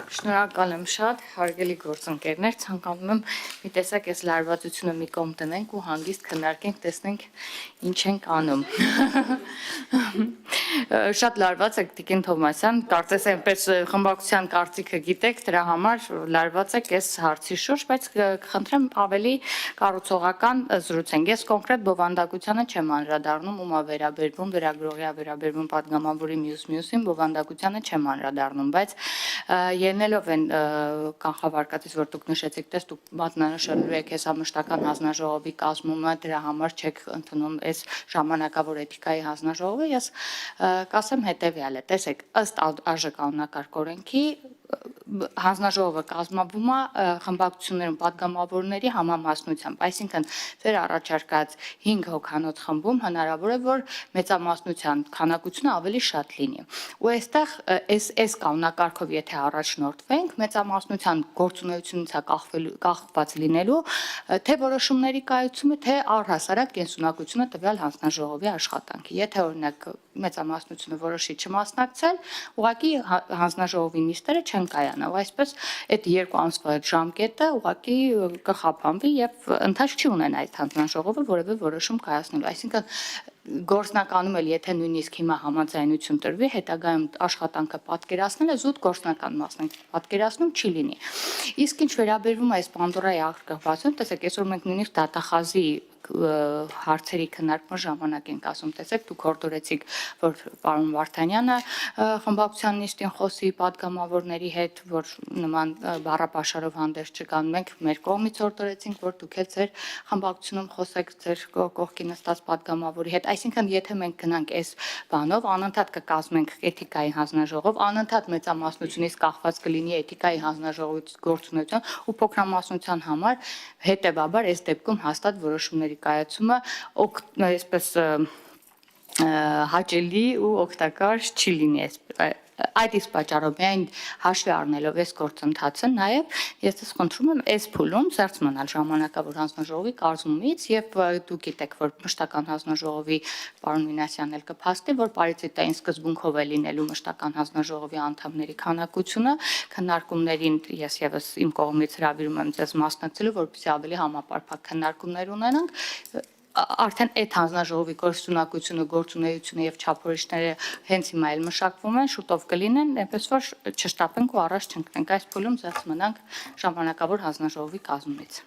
Շնորհակալ եմ շատ, հարգելի գործընկերներ, ցանկանում եմ մի տեսակ այս լարվածությունը մի կողմ տնենք ու հանգիստ քննարկենք, տեսնենք ինչ ենք անում։ Շատ լարված եք Տիկին Թովմասյան, կարծես այնպես խմբակցության կարծիքը գիտեք, դրա համար լարված եք այս հարցի շուրջ, բայց կխնդրեմ ավելի կառուցողական զրուցենք։ Ես կոնկրետ բովանդակությանը չեմ անդրադառնում, ումա վերաբերվում, լրագրողի վերաբերվում, պատգամավորի մյուսին բովանդակությանը չեմ անդրադառնում, բայց ելնելով են կանխավարկածից, որ դուք նշեցիք, տես դուք մատնանշելու եք հեսամշտական հանձնաժողովի կազմումը, դրա համար չեք ընդունում այս ժամանակավոր էթիկայի հանձնաժողովը, ես կասեմ հետևյալը, տեսեք, ըստ ԱԺ կանոնակարգ օրենքի հանձնաժողովը կազմվում է խմբակցություններում պատգամավորների համամասնությամբ, այսինքն ձեր առաջարկած 5 հոգանոց խմբում հնարավոր է, որ մեծամասնության քանակությունը ավելի շատ լինի։ Ու այստեղ այս կանոնակարգով եթե առաջնորդվենք, մեծամասնության գործունեությունից է կախված լինելու թե որոշումների կայացումը, թե առհասարակ կենսունակությունը տվյալ հանձնաժողովի աշխատանքի։ Եթե օրինակ մեծամասնությունը որոշի չմասնակցել, ուղղակի հանձնաժողովի նիստերը չեն կայանա, ու այսպես այդ 2 ամսվա ժամկետը ուղղակի կխափանվի եւ ընթաց չի ունենա այդ հանձնաժողովը որևէ որոշում կայացնելու, այսինքն գործնականում էլ եթե նույնիսկ հիմա համաձայնություն տրվի, հետագայում աշխատանքը պատկերացնելը զուտ գործնական մասն պատկերացնում չի լինի։ Իսկ ինչ վերաբերվում է այս Պանդորայի արկղվածություն, տեսեք, այսօր մենք նույնիսկ դատախազի հարցերի քննարկման ժամանակ ենք ասում, տեսեք, դուք հորդորեցիք, որ պարոն Վարդանյանը խմբակցության նիստին խոսի պատգամավորների հետ, որ նման բառապաշարով հանդերձ չգան, մենք մեր կողմից հորդորեցինք, որ դուք էլ ձեր խմբակցությունում խոսեք ձեր կողքի նստած պատգամավորի հետ, այսինքն եթե մենք գնանք այս բանով, անընդհատ կկազմենք էթիկայի հանձնաժողով, անընդհատ մեծամասնությունից կախված կլինի էթիկայի հանձնաժողովի գործունեություն ու փոքրամասնության համար հետևաբար այս դեպքում հաստատ որոշումների կայացումը այսպես հաճելի ու օգտակար չի լինի այդ իսկ պատճառով միայն հաշվի առնելով այս գործընթացը նաև ես ձեզ խնդրում եմ այս փուլում զերծ մնալ ժամանակավոր հանձնաժողովի կազմումից եւ դուք գիտեք որ մշտական հանձնաժողովի պարոն Մինասյանն էլ կփաստի որ պարիտետային սկզբունքով է լինելու մշտական հանձնաժողովի անդամների քանակությունը քննարկումներին ես եւս իմ կողմից հրավիրում եմ ձեզ մասնակցելու որպեսզի ավելի համապարփակ քննարկումներ ունենանք արդեն այդ հանձնաժողովի գործունակությունը, գործունեությունը եւ չափորոշիչները հենց հիմա էլ մշակվում են, շուտով կլինեն, այնպես որ չշտապենք ու առաջ չընկնենք այս փուլում զերծ մնանք ժամանակավոր հանձնաժողովի կազմումից։